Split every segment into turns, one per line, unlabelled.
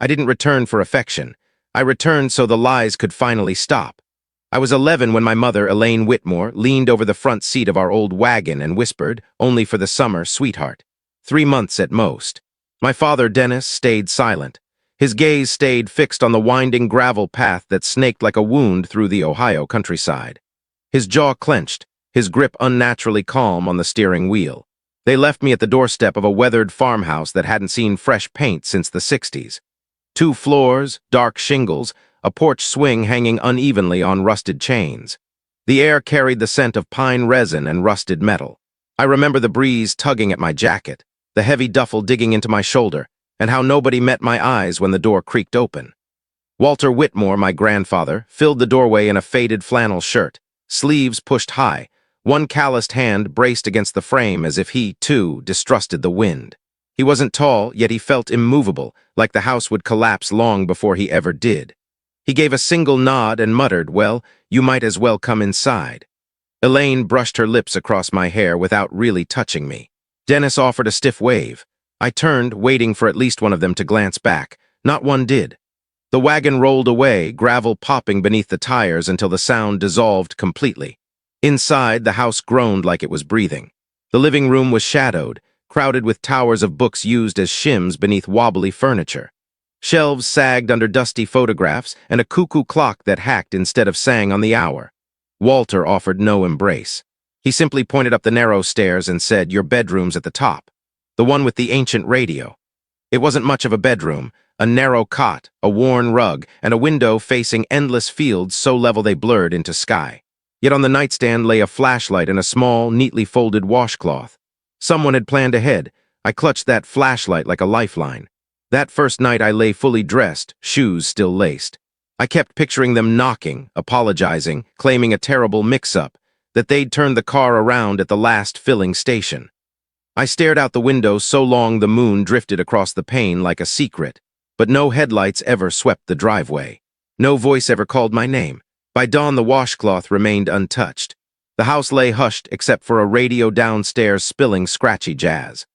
I didn't return for affection. I returned so the lies could finally stop. I was 11 when my mother, Elaine Whitmore, leaned over the front seat of our old wagon and whispered, "Only for the summer, sweetheart." 3 months at most. My father, Dennis, stayed silent. His gaze stayed fixed on the winding gravel path that snaked like a wound through the Ohio countryside. His jaw clenched, his grip unnaturally calm on the steering wheel. They left me at the doorstep of a weathered farmhouse that hadn't seen fresh paint since the 60s. 2 floors, dark shingles, a porch swing hanging unevenly on rusted chains. The air carried the scent of pine resin and rusted metal. I remember the breeze tugging at my jacket, the heavy duffel digging into my shoulder, and how nobody met my eyes when the door creaked open. Walter Whitmore, my grandfather, filled the doorway in a faded flannel shirt, sleeves pushed high, one calloused hand braced against the frame as if he, too, distrusted the wind. He wasn't tall, yet he felt immovable, like the house would collapse long before he ever did. He gave a single nod and muttered, "Well, you might as well come inside." Elaine brushed her lips across my hair without really touching me. Dennis offered a stiff wave. I turned, waiting for at least one of them to glance back. Not one did. The wagon rolled away, gravel popping beneath the tires until the sound dissolved completely. Inside, the house groaned like it was breathing. The living room was shadowed, crowded with towers of books used as shims beneath wobbly furniture. Shelves sagged under dusty photographs and a cuckoo clock that hacked instead of sang on the hour. Walter offered no embrace. He simply pointed up the narrow stairs and said, "Your bedroom's at the top. The one with the ancient radio." It wasn't much of a bedroom, a narrow cot, a worn rug, and a window facing endless fields so level they blurred into sky. Yet on the nightstand lay a flashlight and a small, neatly folded washcloth. Someone had planned ahead. I clutched that flashlight like a lifeline. That first night I lay fully dressed, shoes still laced. I kept picturing them knocking, apologizing, claiming a terrible mix-up, that they'd turned the car around at the last filling station. I stared out the window so long the moon drifted across the pane like a secret, but no headlights ever swept the driveway. No voice ever called my name. By dawn, the washcloth remained untouched. The house lay hushed except for a radio downstairs spilling scratchy jazz.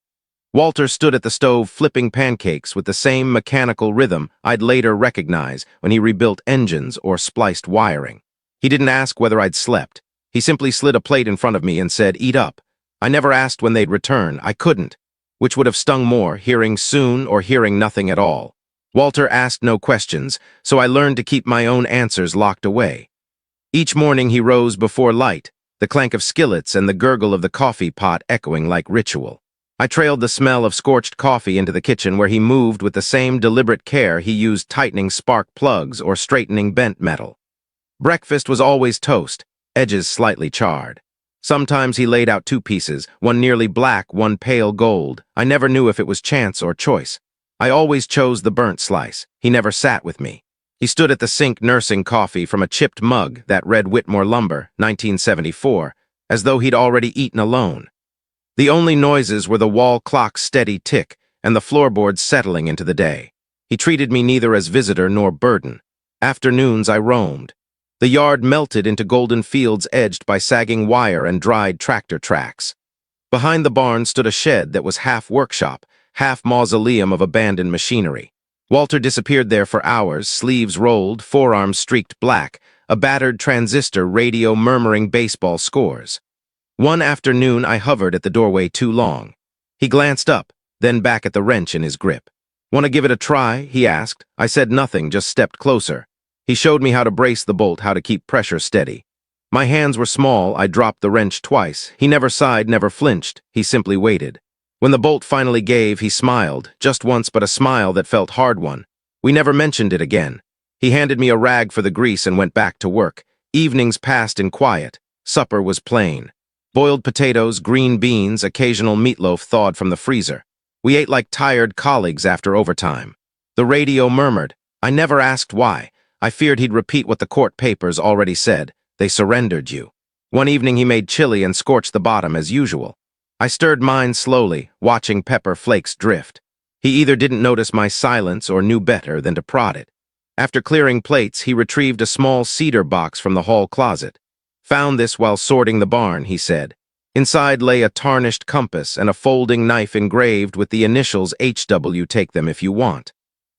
Walter stood at the stove flipping pancakes with the same mechanical rhythm I'd later recognize when he rebuilt engines or spliced wiring. He didn't ask whether I'd slept. He simply slid a plate in front of me and said, "Eat up." I never asked when they'd return. I couldn't. Which would have stung more, hearing soon or hearing nothing at all. Walter asked no questions, so I learned to keep my own answers locked away. Each morning he rose before light, the clank of skillets and the gurgle of the coffee pot echoing like ritual. I trailed the smell of scorched coffee into the kitchen where he moved with the same deliberate care he used tightening spark plugs or straightening bent metal. Breakfast was always toast, edges slightly charred. Sometimes he laid out 2 pieces, one nearly black, one pale gold. I never knew if it was chance or choice. I always chose the burnt slice. He never sat with me. He stood at the sink nursing coffee from a chipped mug that read Whitmore Lumber, 1974, as though he'd already eaten alone. The only noises were the wall clock's steady tick and the floorboards settling into the day. He treated me neither as visitor nor burden. Afternoons I roamed. The yard melted into golden fields edged by sagging wire and dried tractor tracks. Behind the barn stood a shed that was half workshop, half mausoleum of abandoned machinery. Walter disappeared there for hours, sleeves rolled, forearms streaked black, a battered transistor radio murmuring baseball scores. One afternoon I hovered at the doorway too long. He glanced up, then back at the wrench in his grip. "Want to give it a try?" he asked. I said nothing, just stepped closer. He showed me how to brace the bolt, how to keep pressure steady. My hands were small, I dropped the wrench twice. He never sighed, never flinched. He simply waited. When the bolt finally gave, he smiled, just once but a smile that felt hard-won. We never mentioned it again. He handed me a rag for the grease and went back to work. Evenings passed in quiet. Supper was plain. Boiled potatoes, green beans, occasional meatloaf thawed from the freezer. We ate like tired colleagues after overtime. The radio murmured. I never asked why. I feared he'd repeat what the court papers already said. They surrendered you. One evening he made chili and scorched the bottom as usual. I stirred mine slowly, watching pepper flakes drift. He either didn't notice my silence or knew better than to prod it. After clearing plates, he retrieved a small cedar box from the hall closet. "Found this while sorting the barn," he said. Inside lay a tarnished compass and a folding knife engraved with the initials HW, "Take them if you want."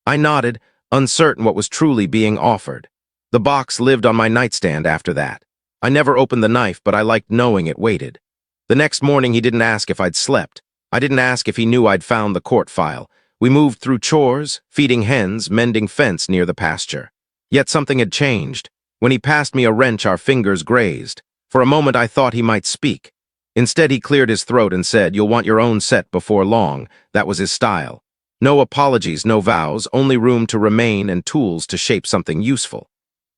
I nodded, uncertain what was truly being offered. The box lived on my nightstand after that. I never opened the knife, but I liked knowing it waited. The next morning, he didn't ask if I'd slept. I didn't ask if he knew I'd found the court file. We moved through chores, feeding hens, mending fence near the pasture. Yet something had changed. When he passed me a wrench, our fingers grazed. For a moment, I thought he might speak. Instead, he cleared his throat and said, "You'll want your own set before long." That was his style. No apologies, no vows, only room to remain and tools to shape something useful.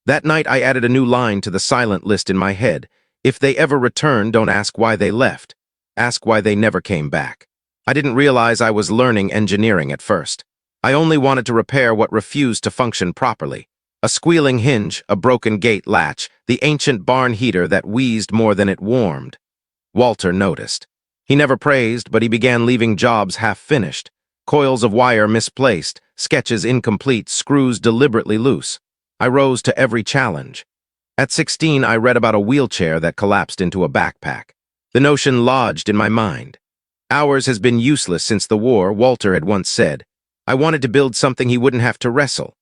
That night, I added a new line to the silent list in my head. If they ever return, don't ask why they left. Ask why they never came back. I didn't realize I was learning engineering at first. I only wanted to repair what refused to function properly. A squealing hinge, a broken gate latch, the ancient barn heater that wheezed more than it warmed. Walter noticed. He never praised, but he began leaving jobs half-finished. Coils of wire misplaced, sketches incomplete, screws deliberately loose. I rose to every challenge. At 16, I read about a wheelchair that collapsed into a backpack. The notion lodged in my mind. Ours has been useless since the war, Walter had once said. I wanted to build something he wouldn't have to wrestle.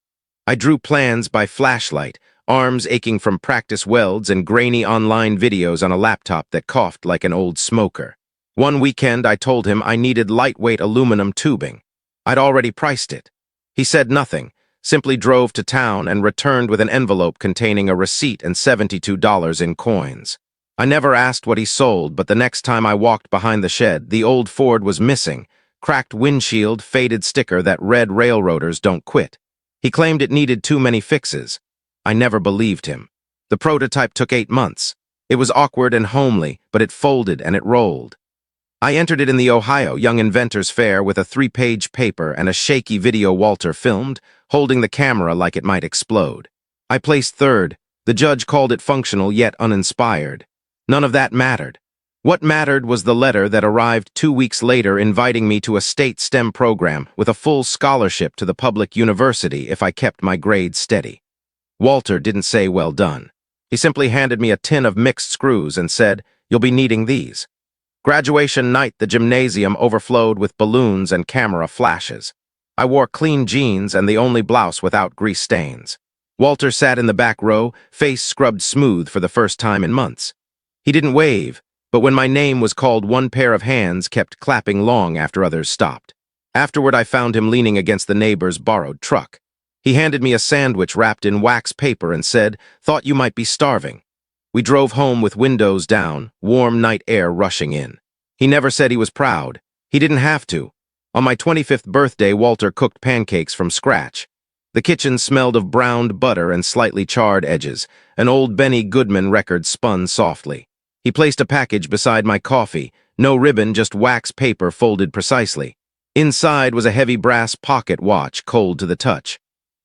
I drew plans by flashlight, arms aching from practice welds and grainy online videos on a laptop that coughed like an old smoker. One weekend, I told him I needed lightweight aluminum tubing. I'd already priced it. He said nothing, simply drove to town and returned with an envelope containing a receipt and $72 in coins. I never asked what he sold, but the next time I walked behind the shed, the old Ford was missing. Cracked windshield, faded sticker that read "Railroaders don't quit." He claimed it needed too many fixes. I never believed him. The prototype took 8 months. It was awkward and homely, but it folded and it rolled. I entered it in the Ohio Young Inventors Fair with a 3-page paper and a shaky video Walter filmed, holding the camera like it might explode. I placed third. The judge called it functional yet uninspired. None of that mattered. What mattered was the letter that arrived 2 weeks later inviting me to a state STEM program with a full scholarship to the public university if I kept my grades steady. Walter didn't say well done. He simply handed me a tin of mixed screws and said, "You'll be needing these." Graduation night, the gymnasium overflowed with balloons and camera flashes. I wore clean jeans and the only blouse without grease stains. Walter sat in the back row, face scrubbed smooth for the first time in months. He didn't wave, but when my name was called, one pair of hands kept clapping long after others stopped. Afterward, I found him leaning against the neighbor's borrowed truck. He handed me a sandwich wrapped in wax paper and said, "Thought you might be starving." We drove home with windows down, warm night air rushing in. He never said he was proud. He didn't have to. On my 25th birthday, Walter cooked pancakes from scratch. The kitchen smelled of browned butter and slightly charred edges. An old Benny Goodman record spun softly. He placed a package beside my coffee. No ribbon, just wax paper folded precisely. Inside was a heavy brass pocket watch, cold to the touch.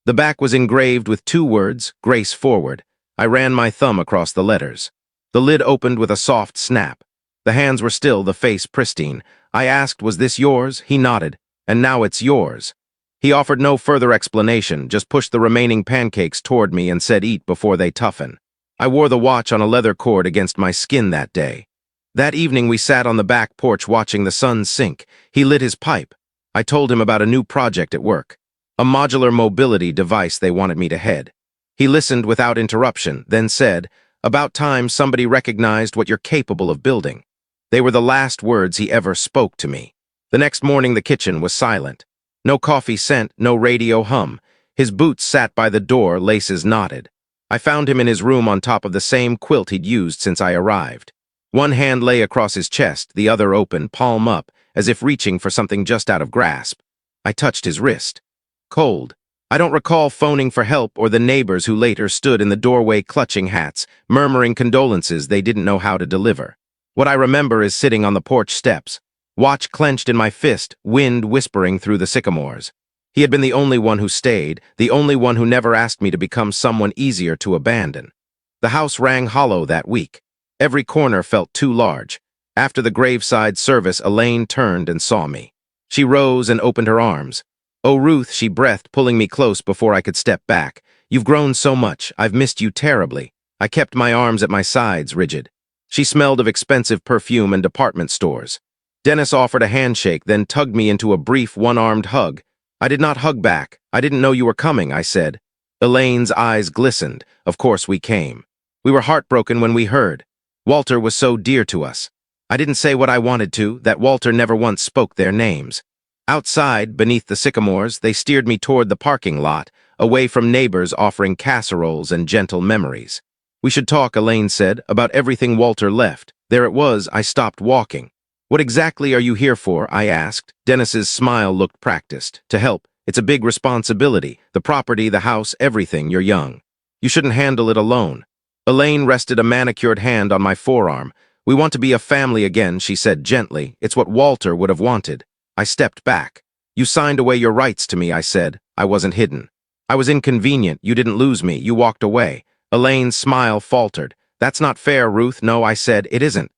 The back was engraved with 2 words, "Grace Forward." I ran my thumb across the letters. The lid opened with a soft snap. The hands were still, the face pristine. I asked, "Was this yours?" He nodded. "And now it's yours." He offered no further explanation, just pushed the remaining pancakes toward me and said, "Eat before they toughen." I wore the watch on a leather cord against my skin that day. That evening we sat on the back porch watching the sun sink. He lit his pipe. I told him about a new project at work. A modular mobility device they wanted me to head. He listened without interruption, then said, "About time somebody recognized what you're capable of building." They were the last words he ever spoke to me. The next morning the kitchen was silent. No coffee scent, no radio hum. His boots sat by the door, laces knotted. I found him in his room on top of the same quilt he'd used since I arrived. One hand lay across his chest, the other open, palm up, as if reaching for something just out of grasp. I touched his wrist. Cold. I don't recall phoning for help or the neighbors who later stood in the doorway clutching hats, murmuring condolences they didn't know how to deliver. What I remember is sitting on the porch steps, watch clenched in my fist, wind whispering through the sycamores. He had been the only one who stayed, the only one who never asked me to become someone easier to abandon. The house rang hollow that week. Every corner felt too large. After the graveside service, Elaine turned and saw me. She rose and opened her arms. "Oh, Ruth," she breathed, pulling me close before I could step back. "You've grown so much. I've missed you terribly." I kept my arms at my sides, rigid. She smelled of expensive perfume and department stores. Dennis offered a handshake, then tugged me into a brief one-armed hug. I did not hug back. I didn't know you were coming, I said. Elaine's eyes glistened. Of course we came. We were heartbroken when we heard. Walter was so dear to us. I didn't say what I wanted to, that Walter never once spoke their names. Outside, beneath the sycamores, they steered me toward the parking lot, away from neighbors offering casseroles and gentle memories. We should talk, Elaine said, about everything Walter left. There it was, I stopped walking. What exactly are you here for? I asked. Dennis's smile looked practiced. To help. It's a big responsibility. The property, the house, everything. You're young. You shouldn't handle it alone. Elaine rested a manicured hand on my forearm. We want to be a family again, she said gently. It's what Walter would have wanted. I stepped back. You signed away your rights to me, I said. I wasn't hidden. I was inconvenient. You didn't lose me. You walked away. Elaine's smile faltered. That's not fair, Ruth. No, I said, it isn't.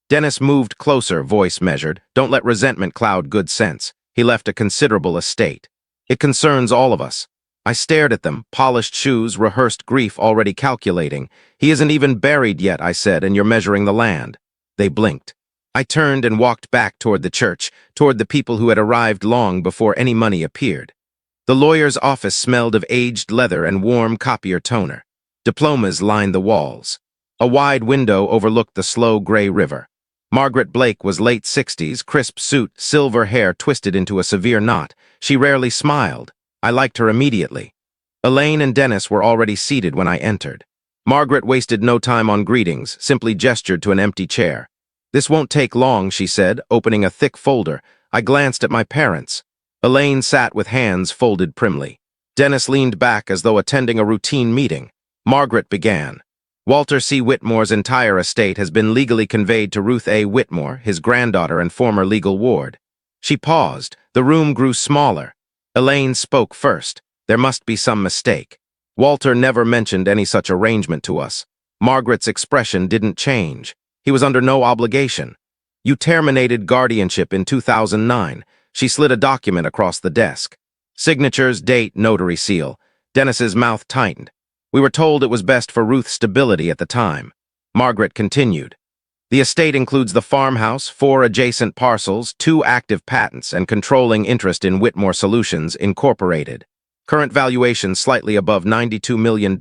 Dennis moved closer, voice measured. Don't let resentment cloud good sense. He left a considerable estate. It concerns all of us. I stared at them, polished shoes, rehearsed grief already calculating. He isn't even buried yet, I said, and you're measuring the land. They blinked. I turned and walked back toward the church, toward the people who had arrived long before any money appeared. The lawyer's office smelled of aged leather and warm copier toner. Diplomas lined the walls. A wide window overlooked the slow gray river. Margaret Blake was late 60s, crisp suit, silver hair twisted into a severe knot. She rarely smiled. I liked her immediately. Elaine and Dennis were already seated when I entered. Margaret wasted no time on greetings, simply gestured to an empty chair. This won't take long, she said, opening a thick folder. I glanced at my parents. Elaine sat with hands folded primly. Dennis leaned back as though attending a routine meeting. Margaret began. Walter C. Whitmore's entire estate has been legally conveyed to Ruth A. Whitmore, his granddaughter and former legal ward. She paused. The room grew smaller. Elaine spoke first. There must be some mistake. Walter never mentioned any such arrangement to us. Margaret's expression didn't change. He was under no obligation. You terminated guardianship in 2009. She slid a document across the desk. Signatures, date, notary seal. Dennis's mouth tightened. We were told it was best for Ruth's stability at the time. Margaret continued. The estate includes the farmhouse, 4 adjacent parcels, 2 active patents, and controlling interest in Whitmore Solutions, Incorporated. Current valuation slightly above $92 million.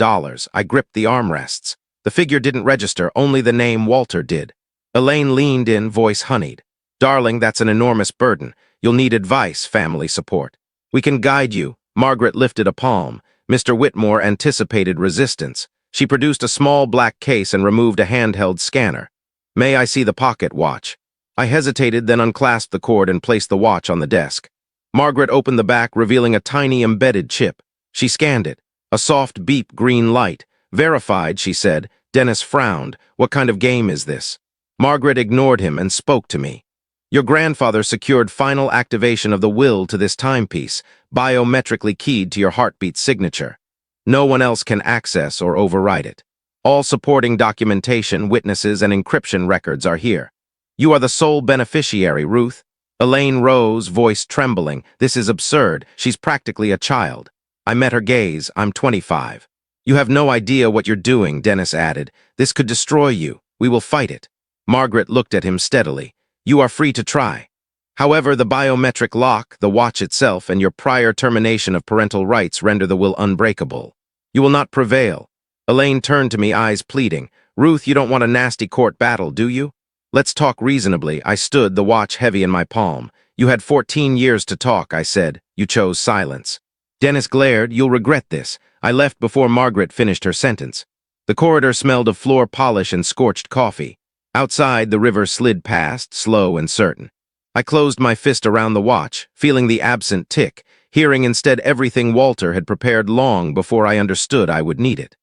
I gripped the armrests. The figure didn't register, only the name Walter did. Elaine leaned in, voice honeyed. Darling, that's an enormous burden. You'll need advice, family support. We can guide you. Margaret lifted a palm. Mr. Whitmore anticipated resistance. She produced a small black case and removed a handheld scanner. May I see the pocket watch? I hesitated, then unclasped the cord and placed the watch on the desk. Margaret opened the back, revealing a tiny embedded chip. She scanned it. A soft beep green light. Verified, she said. Dennis frowned. What kind of game is this? Margaret ignored him and spoke to me. Your grandfather secured final activation of the will to this timepiece, biometrically keyed to your heartbeat signature. No one else can access or override it. All supporting documentation, witnesses, and encryption records are here. You are the sole beneficiary, Ruth. Elaine rose, voice trembling. This is absurd. She's practically a child. I met her gaze. I'm 25. You have no idea what you're doing, Dennis added. This could destroy you. We will fight it. Margaret looked at him steadily. You are free to try. However, the biometric lock, the watch itself, and your prior termination of parental rights render the will unbreakable. You will not prevail. Elaine turned to me, eyes pleading. Ruth, you don't want a nasty court battle, do you? Let's talk reasonably. I stood, the watch heavy in my palm. You had 14 years to talk, I said. You chose silence. Dennis glared. You'll regret this. I left before Margaret finished her sentence. The corridor smelled of floor polish and scorched coffee. Outside, the river slid past, slow and certain. I closed my fist around the watch, feeling the absent tick, hearing instead everything Walter had prepared long before I understood I would need it.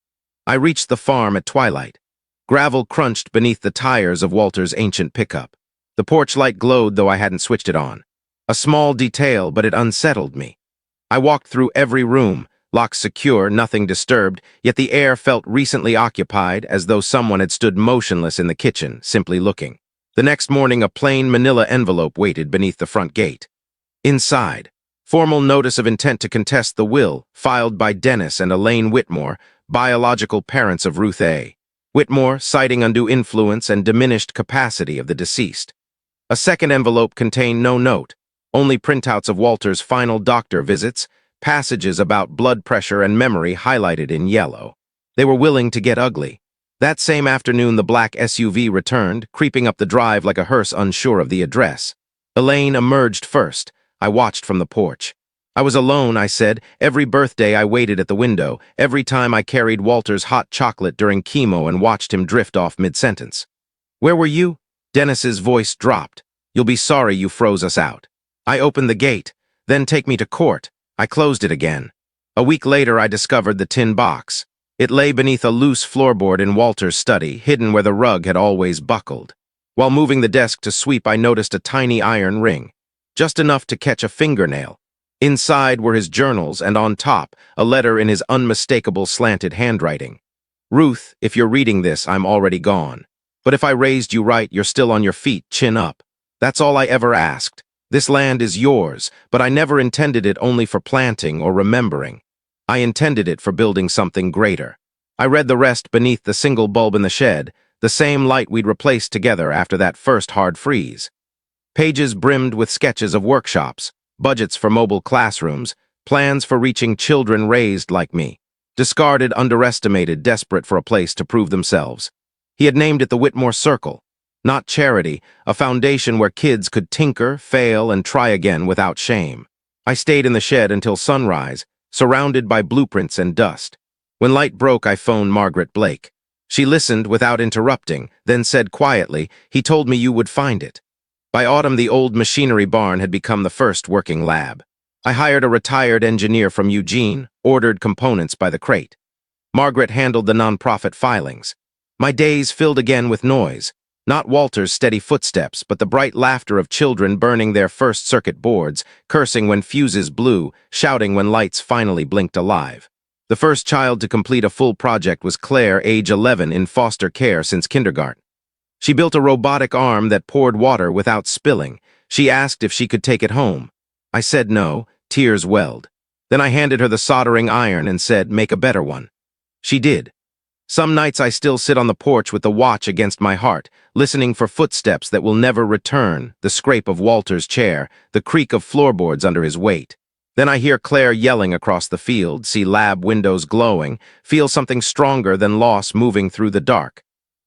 I reached the farm at twilight. Gravel crunched beneath the tires of Walter's ancient pickup. The porch light glowed, though I hadn't switched it on. A small detail, but it unsettled me. I walked through every room, locks secure, nothing disturbed, yet the air felt recently occupied, as though someone had stood motionless in the kitchen, simply looking. The next morning, a plain manila envelope waited beneath the front gate. Inside, formal notice of intent to contest the will, filed by Dennis and Elaine Whitmore, biological parents of Ruth A. Whitmore, citing undue influence and diminished capacity of the deceased. A second envelope contained no note, only printouts of Walter's final doctor visits, passages about blood pressure and memory highlighted in yellow. They were willing to get ugly. That same afternoon, the black SUV returned, creeping up the drive like a hearse unsure of the address. Elaine emerged first. I watched from the porch. I was alone, I said. Every birthday I waited at the window, every time I carried Walter's hot chocolate during chemo and watched him drift off mid-sentence. Where were you? Dennis's voice dropped. You'll be sorry you froze us out. I opened the gate. Then take me to court. I closed it again. A week later, I discovered the tin box. It lay beneath a loose floorboard in Walter's study, hidden where the rug had always buckled. While moving the desk to sweep, I noticed a tiny iron ring, just enough to catch a fingernail. Inside were his journals, and on top, a letter in his unmistakable slanted handwriting. Ruth, if you're reading this, I'm already gone. But if I raised you right, you're still on your feet, chin up. That's all I ever asked. This land is yours, but I never intended it only for planting or remembering. I intended it for building something greater. I read the rest beneath the single bulb in the shed, the same light we'd replaced together after that first hard freeze. Pages brimmed with sketches of workshops, budgets for mobile classrooms, plans for reaching children raised like me, discarded, underestimated, desperate for a place to prove themselves. He had named it the Whitmore Circle, not charity, a foundation where kids could tinker, fail, and try again without shame. I stayed in the shed until sunrise, surrounded by blueprints and dust. When light broke, I phoned Margaret Blake. She listened without interrupting, then said quietly, "He told me you would find it." By autumn, the old machinery barn had become the first working lab. I hired a retired engineer from Eugene, ordered components by the crate. Margaret handled the nonprofit filings. My days filled again with noise. Not Walter's steady footsteps, but the bright laughter of children burning their first circuit boards, cursing when fuses blew, shouting when lights finally blinked alive. The first child to complete a full project was Claire, age 11, in foster care since kindergarten. She built a robotic arm that poured water without spilling. She asked if she could take it home. I said no, tears welled. Then I handed her the soldering iron and said, "Make a better one." She did. Some nights I still sit on the porch with the watch against my heart, listening for footsteps that will never return, the scrape of Walter's chair, the creak of floorboards under his weight. Then I hear Claire yelling across the field, see lab windows glowing, feel something stronger than loss moving through the dark.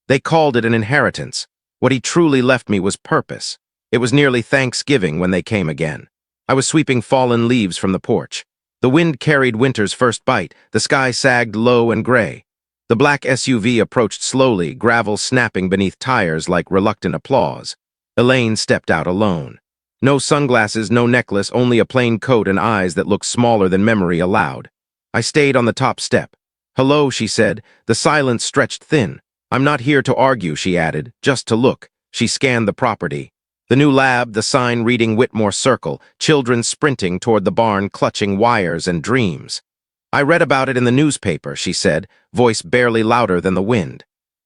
They called it an inheritance. What he truly left me was purpose. It was nearly Thanksgiving when they came again. I was sweeping fallen leaves from the porch. The wind carried winter's first bite, the sky sagged low and gray. The black SUV approached slowly, gravel snapping beneath tires like reluctant applause. Elaine stepped out alone. No sunglasses, no necklace, only a plain coat and eyes that looked smaller than memory allowed. I stayed on the top step. "Hello," she said. The silence stretched thin. "I'm not here to argue," she added, "just to look." She scanned the property. The new lab, the sign reading Whitmore Circle, children sprinting toward the barn clutching wires and dreams. "I read about it in the newspaper," she said, voice barely louder than the wind.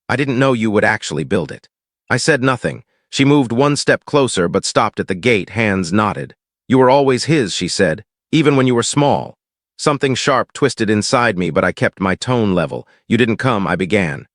"I didn't know you would actually build it." I said nothing. She moved one step closer but stopped at the gate, hands knotted. "You were always his," she said, "even when you were small." Something sharp twisted inside me, but I kept my tone level. "You didn't come," I began.